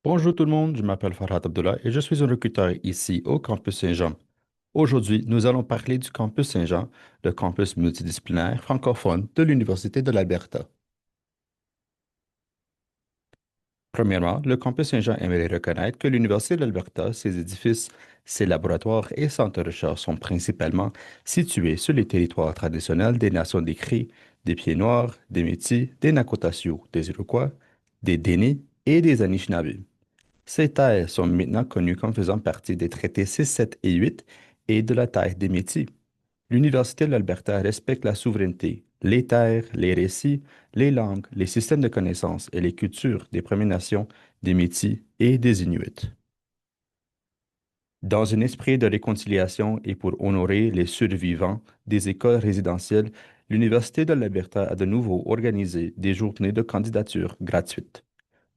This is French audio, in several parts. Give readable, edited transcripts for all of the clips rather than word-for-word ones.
Bonjour tout le monde, je m'appelle Farhat Abdullah et je suis un recruteur ici au Campus Saint-Jean. Aujourd'hui, nous allons parler du Campus Saint-Jean, le campus multidisciplinaire francophone de l'Université de l'Alberta. Premièrement, le Campus Saint-Jean aimerait reconnaître que l'Université de l'Alberta, ses édifices, ses laboratoires et centres de recherche sont principalement situés sur les territoires traditionnels des nations des Cris, des Pieds-Noirs, des Métis, des Nakota Sioux, des Iroquois, des Dénis et des Anishinaabe. Ces terres sont maintenant connues comme faisant partie des traités 6, 7 et 8 et de la terre des Métis. L'Université de l'Alberta respecte la souveraineté, les terres, les récits, les langues, les systèmes de connaissances et les cultures des Premières Nations, des Métis et des Inuits. Dans un esprit de réconciliation et pour honorer les survivants des écoles résidentielles, l'Université de l'Alberta a de nouveau organisé des journées de candidature gratuites.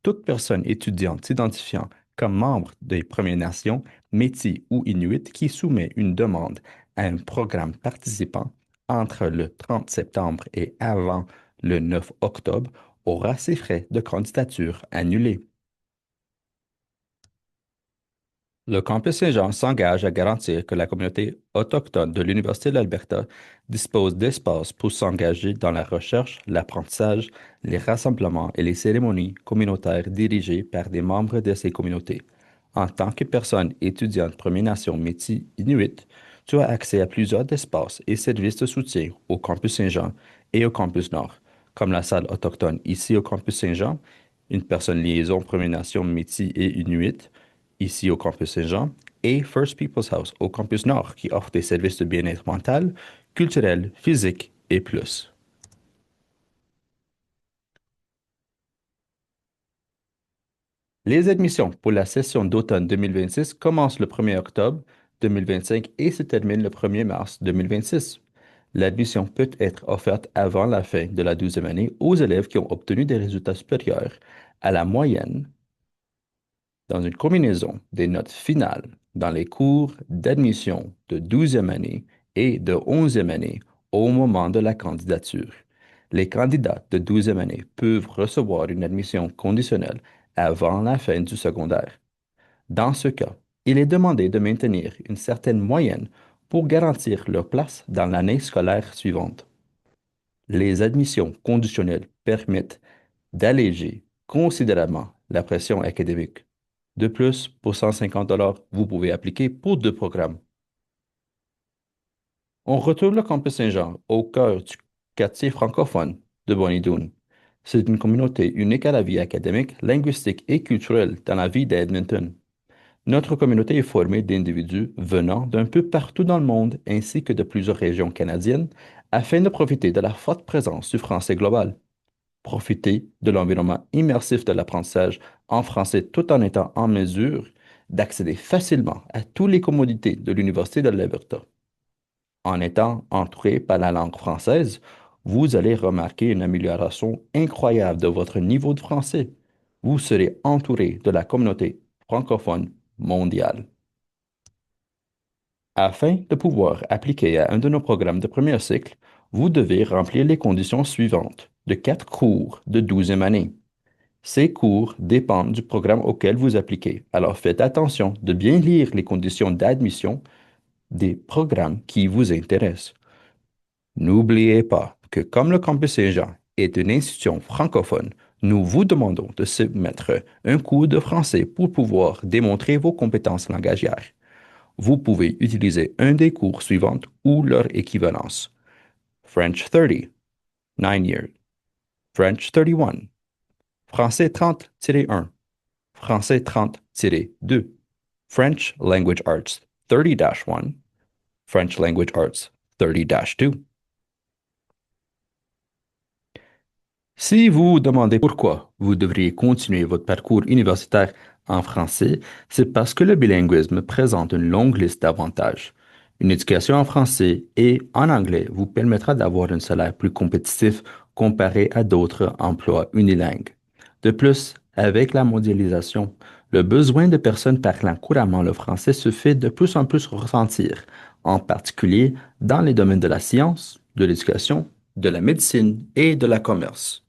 Toute personne étudiante s'identifiant comme membre des Premières Nations, Métis ou Inuits qui soumet une demande à un programme participant entre le 30 septembre et avant le 9 octobre aura ses frais de candidature annulés. Le campus Saint-Jean s'engage à garantir que la communauté autochtone de l'Université de l'Alberta dispose d'espace pour s'engager dans la recherche, l'apprentissage, les rassemblements et les cérémonies communautaires dirigées par des membres de ces communautés. En tant que personne étudiante Première Nation Métis Inuit, tu as accès à plusieurs espaces et services de soutien au campus Saint-Jean et au campus Nord, comme la salle autochtone ici au campus Saint-Jean, une personne liaison Première Nation Métis et Inuit, ici au campus Saint-Jean, et First People's House au campus Nord, qui offre des services de bien-être mental, culturel, physique et plus. Les admissions pour la session d'automne 2026 commencent le 1er octobre 2025 et se terminent le 1er mars 2026. L'admission peut être offerte avant la fin de la 12e année aux élèves qui ont obtenu des résultats supérieurs à la moyenne dans une combinaison des notes finales dans les cours d'admission de 12e année et de 11e année au moment de la candidature. Les candidats de 12e année peuvent recevoir une admission conditionnelle avant la fin du secondaire. Dans ce cas, il est demandé de maintenir une certaine moyenne pour garantir leur place dans l'année scolaire suivante. Les admissions conditionnelles permettent d'alléger considérablement la pression académique. De plus, pour 150 vous pouvez appliquer pour deux programmes. On retrouve le campus Saint-Jean au cœur du quartier francophone de Bonnie-Doon. C'est une communauté unique à la vie académique, linguistique et culturelle dans la vie d'Edmonton. Notre communauté est formée d'individus venant d'un peu partout dans le monde ainsi que de plusieurs régions canadiennes afin de profiter de la forte présence du français global. Profiter de l'environnement immersif de l'apprentissage en français tout en étant en mesure d'accéder facilement à toutes les commodités de l'Université de l'Alberta. En étant entouré par la langue française, vous allez remarquer une amélioration incroyable de votre niveau de français. Vous serez entouré de la communauté francophone mondiale. Afin de pouvoir appliquer à un de nos programmes de premier cycle, vous devez remplir les conditions suivantes de 4 cours de 12e année. Ces cours dépendent du programme auquel vous appliquez, alors faites attention de bien lire les conditions d'admission des programmes qui vous intéressent. N'oubliez pas que comme le Campus Saint-Jean est une institution francophone, nous vous demandons de submettre un cours de français pour pouvoir démontrer vos compétences langagières. Vous pouvez utiliser un des cours suivants ou leur équivalence. French 30, 9 years. French 31, Français 30-1, Français 30-2, French Language Arts 30-1, French Language Arts 30-2. Si vous vous demandez pourquoi vous devriez continuer votre parcours universitaire en français, c'est parce que le bilinguisme présente une longue liste d'avantages. Une éducation en français et en anglais vous permettra d'avoir un salaire plus compétitif comparé à d'autres emplois unilingues. De plus, avec la mondialisation, le besoin de personnes parlant couramment le français se fait de plus en plus ressentir, en particulier dans les domaines de la science, de l'éducation, de la médecine et de la commerce.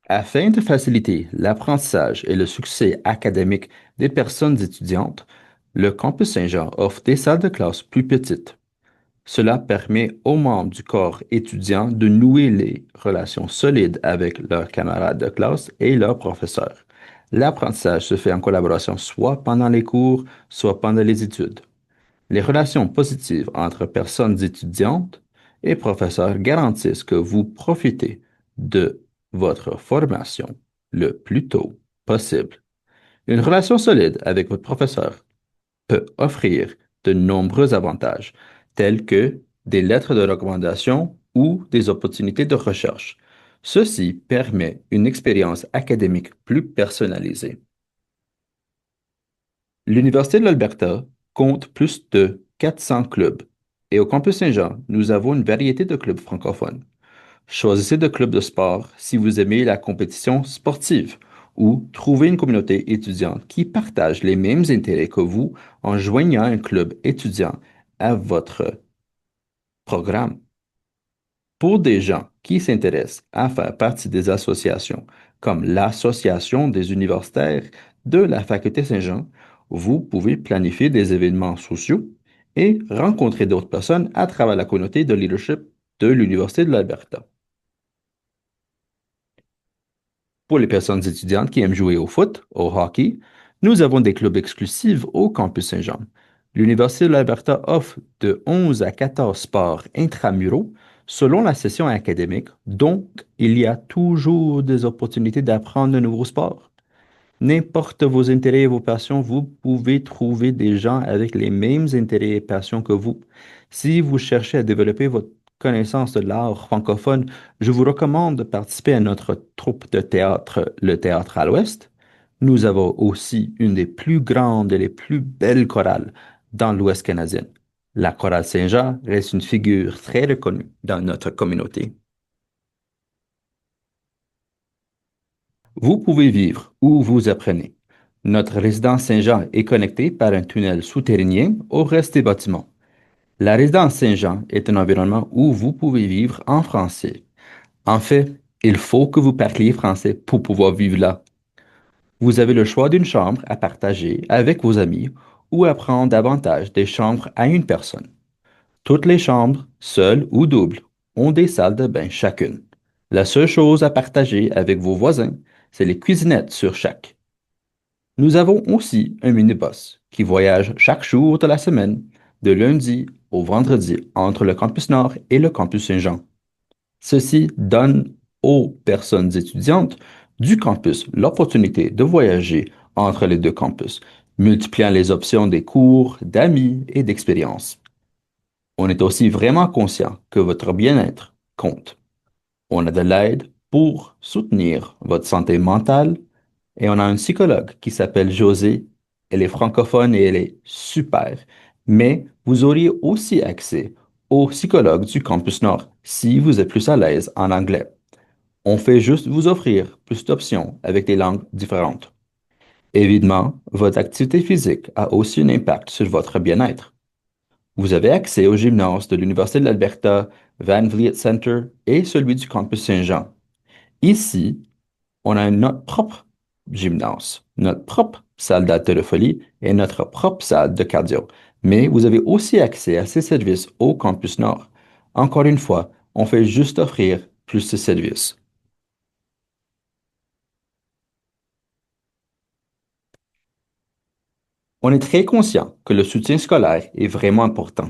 Afin de faciliter l'apprentissage et le succès académique des personnes étudiantes, le campus Saint-Jean offre des salles de classe plus petites. Cela permet aux membres du corps étudiant de nouer les relations solides avec leurs camarades de classe et leurs professeurs. L'apprentissage se fait en collaboration soit pendant les cours, soit pendant les études. Les relations positives entre personnes étudiantes et professeurs garantissent que vous profitez de votre formation le plus tôt possible. Une relation solide avec votre professeur peut offrir de nombreux avantages, tels que des lettres de recommandation ou des opportunités de recherche. Ceci permet une expérience académique plus personnalisée. L'Université de l'Alberta compte plus de 400 clubs et au campus Saint-Jean, nous avons une variété de clubs francophones. Choisissez de clubs de sport si vous aimez la compétition sportive ou trouvez une communauté étudiante qui partage les mêmes intérêts que vous en joignant un club étudiant à votre programme. Pour des gens qui s'intéressent à faire partie des associations comme l'Association des universitaires de la Faculté Saint-Jean, vous pouvez planifier des événements sociaux et rencontrer d'autres personnes à travers la communauté de leadership de l'Université de l'Alberta. Pour les personnes étudiantes qui aiment jouer au foot, au hockey, nous avons des clubs exclusifs au campus Saint-Jean. L'Université de l'Alberta offre de 11 à 14 sports intramuraux selon la session académique, donc il y a toujours des opportunités d'apprendre de nouveaux sports. N'importe vos intérêts et vos passions, vous pouvez trouver des gens avec les mêmes intérêts et passions que vous. Si vous cherchez à développer votre connaissance de l'art francophone, je vous recommande de participer à notre troupe de théâtre, le Théâtre à l'Ouest. Nous avons aussi une des plus grandes et les plus belles chorales dans l'Ouest canadien. La chorale Saint-Jean reste une figure très reconnue dans notre communauté. Vous pouvez vivre où vous apprenez. Notre résidence Saint-Jean est connectée par un tunnel souterrain au reste des bâtiments. La résidence Saint-Jean est un environnement où vous pouvez vivre en français. En fait, il faut que vous parliez français pour pouvoir vivre là. Vous avez le choix d'une chambre à partager avec vos amis ou à prendre davantage des chambres à une personne. Toutes les chambres, seules ou doubles, ont des salles de bain chacune. La seule chose à partager avec vos voisins, c'est les cuisinettes sur chaque. Nous avons aussi un minibus qui voyage chaque jour de la semaine, de lundi au vendredi, entre le campus Nord et le campus Saint-Jean. Ceci donne aux personnes étudiantes du campus l'opportunité de voyager entre les deux campus, multipliant les options des cours, d'amis et d'expériences. On est aussi vraiment conscient que votre bien-être compte. On a de l'aide pour soutenir votre santé mentale et on a une psychologue qui s'appelle Josée. Elle est francophone et elle est super. Mais vous auriez aussi accès au psychologue du campus Nord si vous êtes plus à l'aise en anglais. On fait juste vous offrir plus d'options avec des langues différentes. Évidemment, votre activité physique a aussi un impact sur votre bien-être. Vous avez accès au gymnase de l'Université de l'Alberta, Van Vliet Center et celui du campus Saint-Jean. Ici, on a notre propre gymnase, notre propre salle d'haltérophilie et notre propre salle de cardio. Mais vous avez aussi accès à ces services au campus Nord. Encore une fois, on fait juste offrir plus de services. On est très conscient que le soutien scolaire est vraiment important.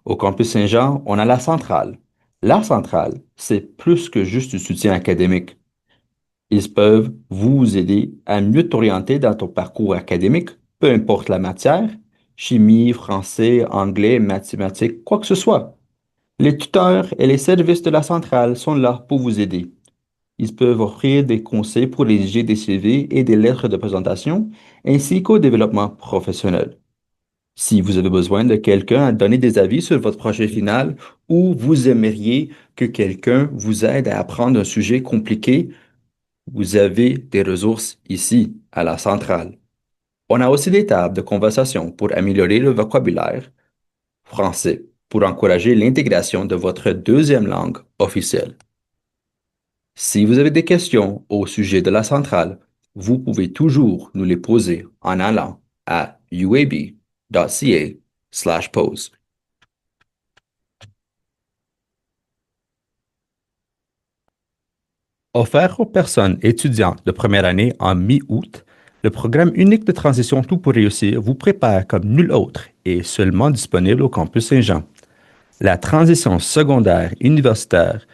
Au campus Saint-Jean, on a la centrale. La centrale, c'est plus que juste du soutien académique. Ils peuvent vous aider à mieux t'orienter dans ton parcours académique, peu importe la matière, chimie, français, anglais, mathématiques, quoi que ce soit. Les tuteurs et les services de la centrale sont là pour vous aider. Ils peuvent offrir des conseils pour rédiger des CV et des lettres de présentation, ainsi qu'au développement professionnel. Si vous avez besoin de quelqu'un à donner des avis sur votre projet final ou vous aimeriez que quelqu'un vous aide à apprendre un sujet compliqué, vous avez des ressources ici, à la centrale. On a aussi des tables de conversation pour améliorer le vocabulaire français, pour encourager l'intégration de votre deuxième langue officielle. Si vous avez des questions au sujet de la centrale, vous pouvez toujours nous les poser en allant à uab.ca/pose. Offert aux personnes étudiantes de première année en mi-août, le programme unique de transition Tout pour réussir vous prépare comme nul autre et est seulement disponible au campus Saint-Jean. La transition secondaire universitaire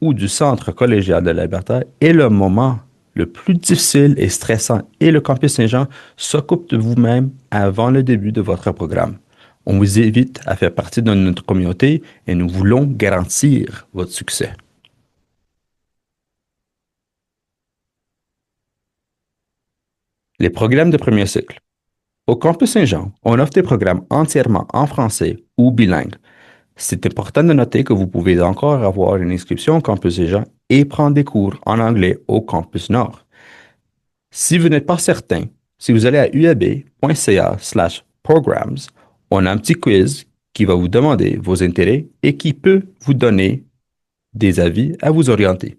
ou du centre collégial de l'Alberta est le moment le plus difficile et stressant et le campus Saint-Jean s'occupe de vous-même avant le début de votre programme. On vous invite à faire partie de notre communauté et nous voulons garantir votre succès. Les programmes de premier cycle. Au campus Saint-Jean, on offre des programmes entièrement en français ou bilingues. C'est important de noter que vous pouvez encore avoir une inscription au campus Saint-Jean et prendre des cours en anglais au campus Nord. Si vous n'êtes pas certain, si vous allez à uab.ca/programs, on a un petit quiz qui va vous demander vos intérêts et qui peut vous donner des avis à vous orienter.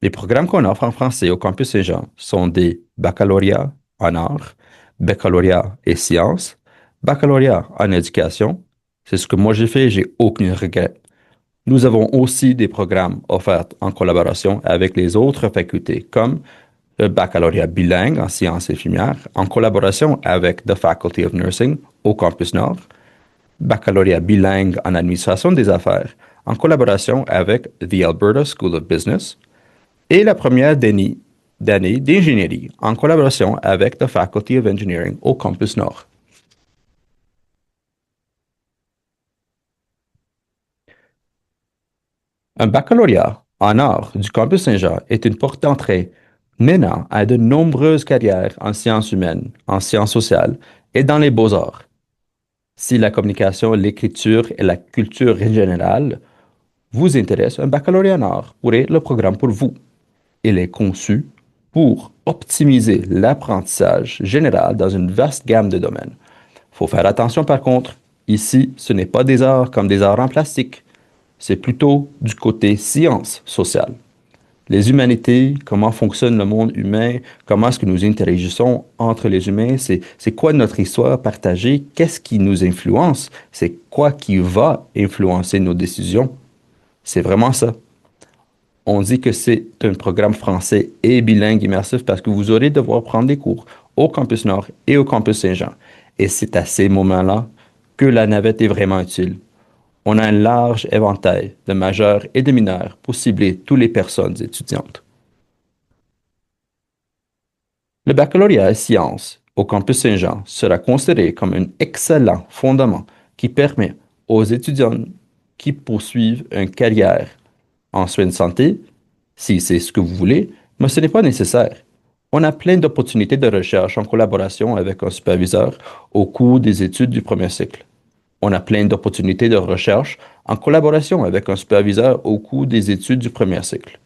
Les programmes qu'on offre en français au campus Saint-Jean sont des baccalauréats en arts, baccalauréat et sciences, baccalauréat en éducation. C'est ce que moi j'ai fait, j'ai aucun regret. Nous avons aussi des programmes offerts en collaboration avec les autres facultés, comme le baccalauréat bilingue en sciences infirmières, en collaboration avec The Faculty of Nursing au campus Nord, baccalauréat bilingue en administration des affaires, en collaboration avec The Alberta School of Business, et la première d'année d'ingénierie en collaboration avec The Faculty of Engineering au campus Nord. Un baccalauréat en arts du campus Saint-Jean est une porte d'entrée menant à de nombreuses carrières en sciences humaines, en sciences sociales et dans les beaux-arts. Si la communication, l'écriture et la culture générale vous intéressent, un baccalauréat en arts pourrait être le programme pour vous. Il est conçu pour optimiser l'apprentissage général dans une vaste gamme de domaines. Il faut faire attention par contre, ici, ce n'est pas des arts comme des arts en plastique, c'est plutôt du côté sciences sociales. Les humanités, comment fonctionne le monde humain, comment est-ce que nous interagissons entre les humains, c'est quoi notre histoire partagée, qu'est-ce qui nous influence, c'est quoi qui va influencer nos décisions. C'est vraiment ça. On dit que c'est un programme français et bilingue immersif parce que vous aurez devoir prendre des cours au campus Nord et au campus Saint-Jean. Et c'est à ces moments-là que la navette est vraiment utile. On a un large éventail de majeurs et de mineurs pour cibler toutes les personnes étudiantes. Le baccalauréat en sciences au campus Saint-Jean sera considéré comme un excellent fondement qui permet aux étudiants qui poursuivent une carrière en soins de santé, si c'est ce que vous voulez, mais ce n'est pas nécessaire. On a plein d'opportunités de recherche en collaboration avec un superviseur au cours des études du premier cycle. On a plein d'opportunités de recherche en collaboration avec un superviseur au cours des études du premier cycle.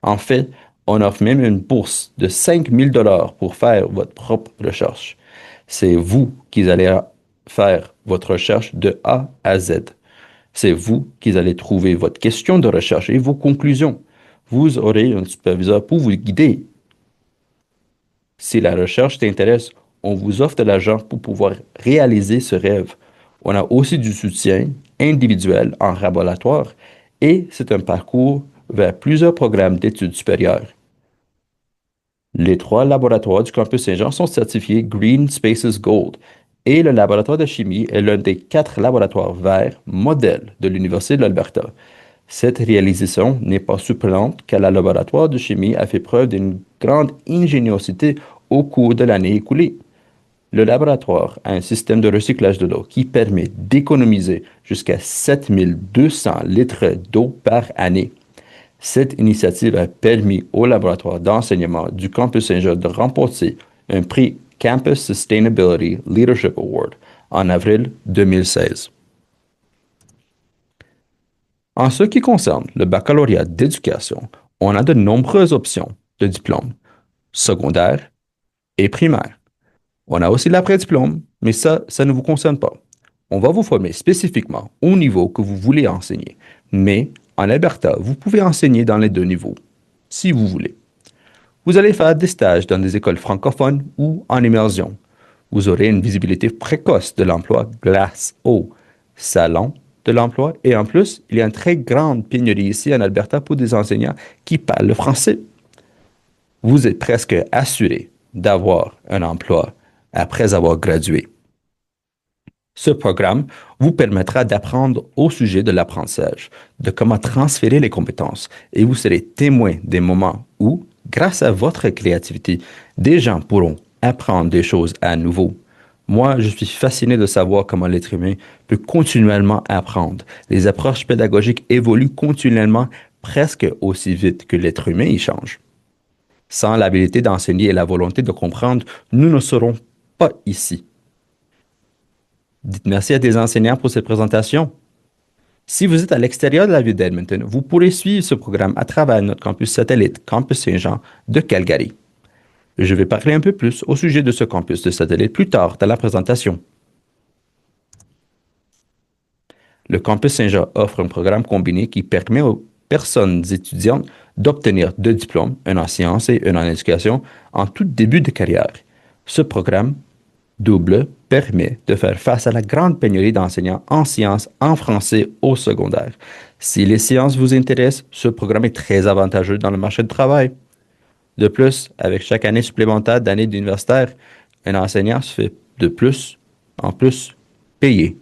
En fait, on offre même une bourse de 5 000 $ pour faire votre propre recherche. C'est vous qui allez faire votre recherche de A à Z. C'est vous qui allez trouver votre question de recherche et vos conclusions. Vous aurez un superviseur pour vous guider. Si la recherche t'intéresse, on vous offre de l'argent pour pouvoir réaliser ce rêve. On a aussi du soutien individuel en laboratoire et c'est un parcours vers plusieurs programmes d'études supérieures. Les 3 laboratoires du campus Saint-Jean sont certifiés Green Spaces Gold et le laboratoire de chimie est l'un des 4 laboratoires verts modèles de l'Université de l'Alberta. Cette réalisation n'est pas surprenante car le laboratoire de chimie a fait preuve d'une grande ingéniosité au cours de l'année écoulée. Le laboratoire a un système de recyclage de l'eau qui permet d'économiser jusqu'à 7 200 litres d'eau par année. Cette initiative a permis au laboratoire d'enseignement du campus Saint-Jean de remporter un prix Campus Sustainability Leadership Award en avril 2016. En ce qui concerne le baccalauréat d'éducation, on a de nombreuses options de diplômes, secondaires et primaires. On a aussi l'après-diplôme, mais ça ne vous concerne pas. On va vous former spécifiquement au niveau que vous voulez enseigner, mais En Alberta, vous pouvez enseigner dans les deux niveaux, si vous voulez. Vous allez faire des stages dans des écoles francophones ou en immersion. Vous aurez une visibilité précoce de l'emploi grâce au salon de l'emploi et en plus, il y a une très grande pénurie ici en Alberta pour des enseignants qui parlent le français. Vous êtes presque assuré d'avoir un emploi après avoir gradué. Ce programme vous permettra d'apprendre au sujet de l'apprentissage, de comment transférer les compétences, et vous serez témoin des moments où, grâce à votre créativité, des gens pourront apprendre des choses à nouveau. Moi, je suis fasciné de savoir comment l'être humain peut continuellement apprendre. Les approches pédagogiques évoluent continuellement presque aussi vite que l'être humain y change. Sans l'habilité d'enseigner et la volonté de comprendre, nous ne serons pas ici. Dites merci à des enseignants pour cette présentation. Si vous êtes à l'extérieur de la ville d'Edmonton, vous pourrez suivre ce programme à travers notre campus satellite Campus Saint-Jean de Calgary. Je vais parler un peu plus au sujet de ce campus de satellite plus tard dans la présentation. Le Campus Saint-Jean offre un programme combiné qui permet aux personnes étudiantes d'obtenir deux diplômes, un en sciences et un en éducation, en tout début de carrière. Ce programme double permet de faire face à la grande pénurie d'enseignants en sciences en français au secondaire. Si les sciences vous intéressent, ce programme est très avantageux dans le marché du travail. De plus, avec chaque année supplémentaire d'année d'universitaire, un enseignant se fait de plus en plus payer.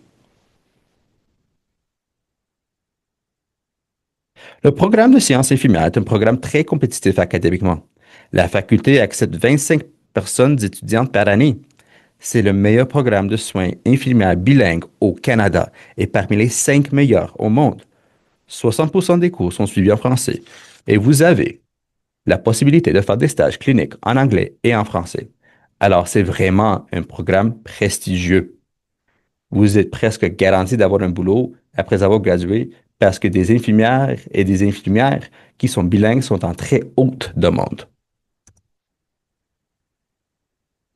Le programme de sciences infirmières est un programme très compétitif académiquement. La faculté accepte 25 personnes étudiantes par année. C'est le meilleur programme de soins infirmières bilingues au Canada et parmi les 5 meilleurs au monde. 60% des cours sont suivis en français et vous avez la possibilité de faire des stages cliniques en anglais et en français. Alors, c'est vraiment un programme prestigieux. Vous êtes presque garanti d'avoir un boulot après avoir gradué parce que des infirmières et des infirmières qui sont bilingues sont en très haute demande.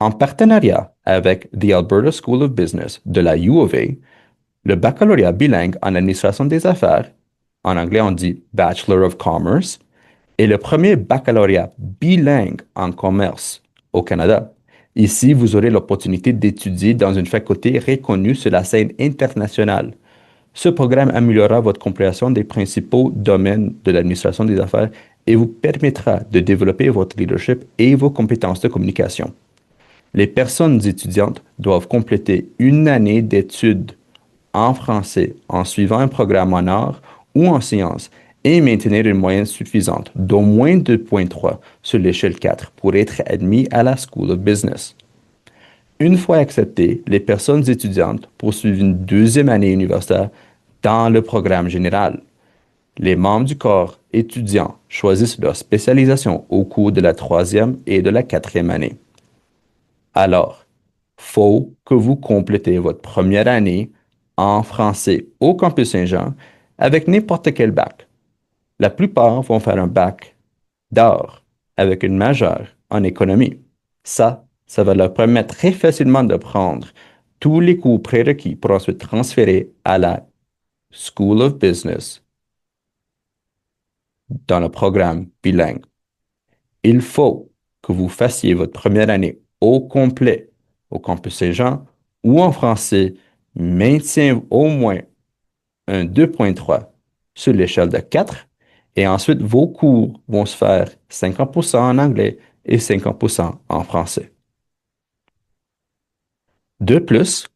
En partenariat avec The Alberta School of Business de la U of A, le baccalauréat bilingue en administration des affaires, en anglais on dit Bachelor of Commerce, est le premier baccalauréat bilingue en commerce au Canada. Ici, vous aurez l'opportunité d'étudier dans une faculté reconnue sur la scène internationale. Ce programme améliorera votre compréhension des principaux domaines de l'administration des affaires et vous permettra de développer votre leadership et vos compétences de communication. Les personnes étudiantes doivent compléter une année d'études en français en suivant un programme en arts ou en sciences et maintenir une moyenne suffisante d'au moins 2,3 sur l'échelle 4 pour être admis à la School of Business. Une fois acceptées, les personnes étudiantes poursuivent une deuxième année universitaire dans le programme général. Les membres du corps étudiant choisissent leur spécialisation au cours de la troisième et de la quatrième année. Alors, faut que vous complétez votre première année en français au Campus Saint-Jean avec n'importe quel bac. La plupart vont faire un bac d'art avec une majeure en économie. Ça va leur permettre très facilement de prendre tous les cours prérequis pour ensuite transférer à la School of Business dans le programme bilingue. Il faut que vous fassiez votre première année au complet au Campus Saint-Jean ou en français, maintient au moins un 2,3 sur l'échelle de 4 et ensuite vos cours vont se faire 50% en anglais et 50% en français. De plus,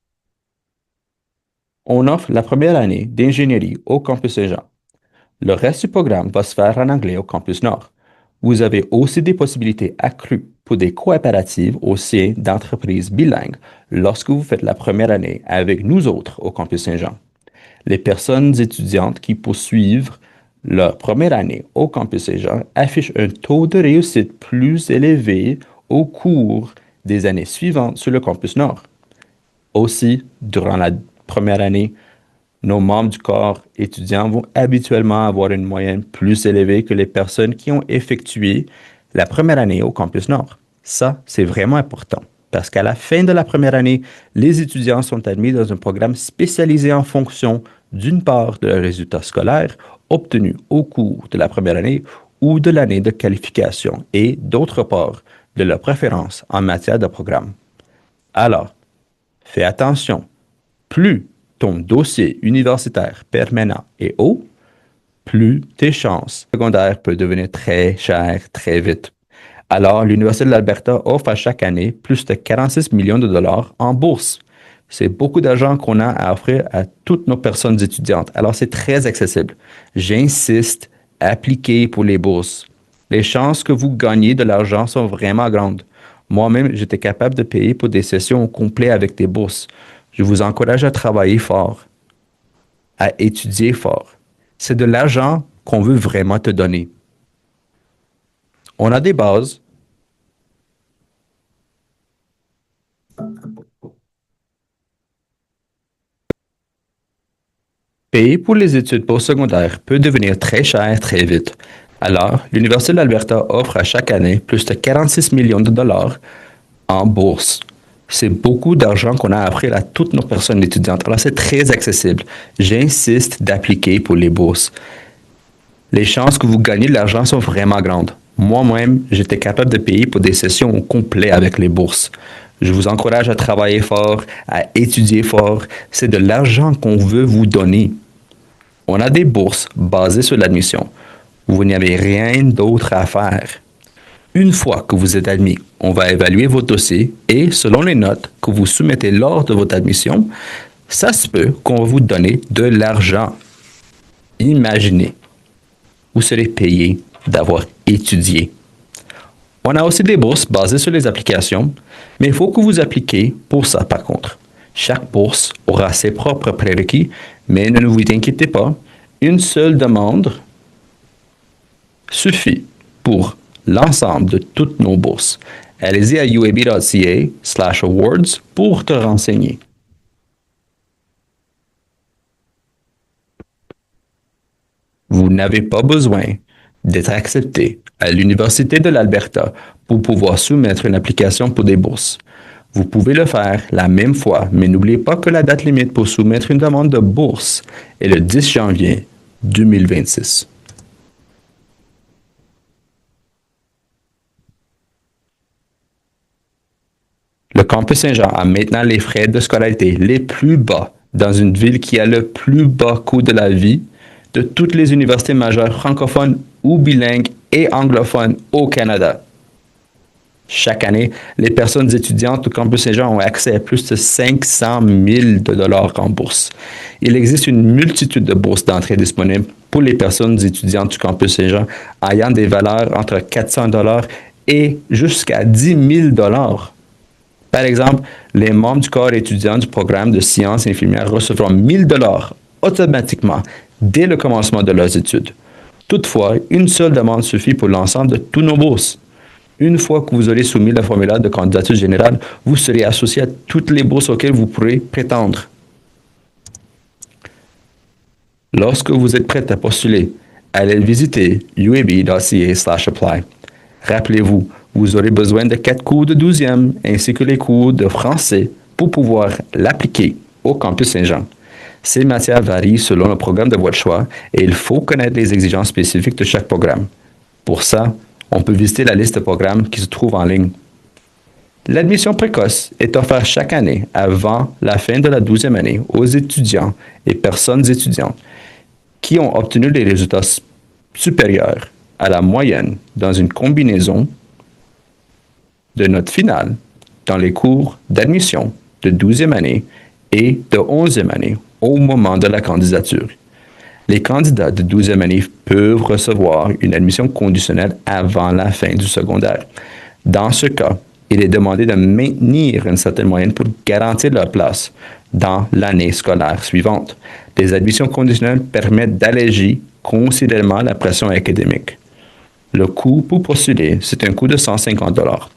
on offre la première année d'ingénierie au Campus Saint-Jean. Le reste du programme va se faire en anglais au Campus Nord. Vous avez aussi des possibilités accrues pour des coopératives au sein d'entreprises bilingues lorsque vous faites la première année avec nous autres au Campus Saint-Jean. Les personnes étudiantes qui poursuivent leur première année au Campus Saint-Jean affichent un taux de réussite plus élevé au cours des années suivantes sur le Campus Nord. Aussi, durant la première année, nos membres du corps étudiant vont habituellement avoir une moyenne plus élevée que les personnes qui ont effectué la première année au Campus Nord. Ça, c'est vraiment important parce qu'à la fin de la première année, les étudiants sont admis dans un programme spécialisé en fonction, d'une part, de leurs résultats scolaires, obtenus au cours de la première année ou de l'année de qualification et, d'autre part, de leur préférence en matière de programme. Alors, fais attention. Plus ton dossier universitaire permanent est haut, plus tes chances secondaires peuvent devenir très chères très vite. Alors, l'Université de l'Alberta offre à chaque année plus de 46 millions de dollars en bourse. C'est beaucoup d'argent qu'on a à offrir à toutes nos personnes étudiantes. Alors, c'est très accessible. J'insiste, appliquez pour les bourses. Les chances que vous gagnez de l'argent sont vraiment grandes. Moi-même, j'étais capable de payer pour des sessions au complet avec des bourses. Je vous encourage à travailler fort, à étudier fort. C'est de l'argent qu'on veut vraiment te donner. On a des bases. Payer pour les études postsecondaires peut devenir très cher très vite. Alors, l'Université de l'Alberta offre à chaque année plus de 46 millions de dollars en bourse. C'est beaucoup d'argent qu'on a offert à toutes nos personnes étudiantes. Alors, c'est très accessible. J'insiste d'appliquer pour les bourses. Les chances que vous gagnez de l'argent sont vraiment grandes. Moi-même, j'étais capable de payer pour des sessions au complet avec les bourses. Je vous encourage à travailler fort, à étudier fort. C'est de l'argent qu'on veut vous donner. On a des bourses basées sur l'admission. Vous n'avez rien d'autre à faire. Une fois que vous êtes admis, on va évaluer votre dossier et, selon les notes que vous soumettez lors de votre admission, ça se peut qu'on va vous donner de l'argent. Imaginez, vous serez payé d'avoir étudié. On a aussi des bourses basées sur les applications, mais il faut que vous appliquiez pour ça par contre. Chaque bourse aura ses propres prérequis, mais ne vous inquiétez pas, une seule demande suffit pour l'ensemble de toutes nos bourses. Allez-y à uab.ca/awards pour te renseigner. Vous n'avez pas besoin d'être accepté à l'Université de l'Alberta pour pouvoir soumettre une application pour des bourses. Vous pouvez le faire la même fois, mais n'oubliez pas que la date limite pour soumettre une demande de bourse est le 10 janvier 2026. Le campus Saint-Jean a maintenant les frais de scolarité les plus bas dans une ville qui a le plus bas coût de la vie de toutes les universités majeures francophones ou bilingues et anglophones au Canada. Chaque année, les personnes étudiantes au campus Saint-Jean ont accès à plus de 500 000 dollars en bourse. Il existe une multitude de bourses d'entrée disponibles pour les personnes étudiantes du campus Saint-Jean ayant des valeurs entre 400 dollars et jusqu'à 10 000 dollars. Par exemple, les membres du corps étudiant du programme de sciences infirmières recevront 1 000 dollars automatiquement dès le commencement de leurs études. Toutefois, une seule demande suffit pour l'ensemble de tous nos bourses. Une fois que vous aurez soumis le formulaire de candidature générale, vous serez associé à toutes les bourses auxquelles vous pourrez prétendre. Lorsque vous êtes prêt à postuler, allez visiter uab.ca/apply. Rappelez-vous, vous aurez besoin de 4 cours de 12e ainsi que les cours de français pour pouvoir l'appliquer au campus Saint-Jean. Ces matières varient selon le programme de votre choix et il faut connaître les exigences spécifiques de chaque programme. Pour ça, on peut visiter la liste de programmes qui se trouve en ligne. L'admission précoce est offerte chaque année avant la fin de la 12e année aux étudiants et personnes étudiantes qui ont obtenu des résultats supérieurs à la moyenne dans une combinaison de notes finales dans les cours d'admission de 12e année et de 11e année au moment de la candidature. Les candidats de 12e année peuvent recevoir une admission conditionnelle avant la fin du secondaire. Dans ce cas, il est demandé de maintenir une certaine moyenne pour garantir leur place dans l'année scolaire suivante. Les admissions conditionnelles permettent d'alléger considérablement la pression académique. Le coût pour postuler, c'est un coût de 150 dollars.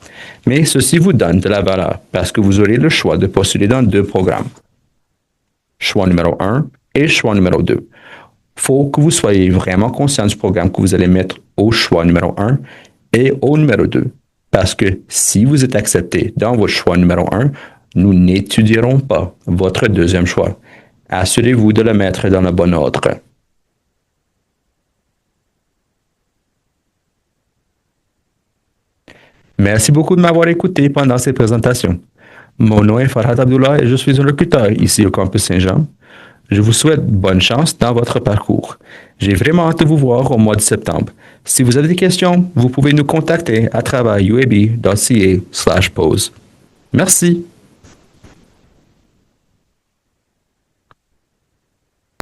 Mais ceci vous donne de la valeur parce que vous aurez le choix de postuler dans 2 programmes. Choix numéro 1 et choix numéro 2. Il faut que vous soyez vraiment conscient du programme que vous allez mettre au choix numéro 1 et au numéro 2. Parce que si vous êtes accepté dans votre choix numéro 1, nous n'étudierons pas votre deuxième choix. Assurez-vous de le mettre dans le bon ordre. Merci beaucoup de m'avoir écouté pendant cette présentation. Mon nom est Farhad Abdullah et je suis un recruteur ici au campus Saint-Jean. Je vous souhaite bonne chance dans votre parcours. J'ai vraiment hâte de vous voir au mois de septembre. Si vous avez des questions, vous pouvez nous contacter à travers uab.ca/pause. Merci.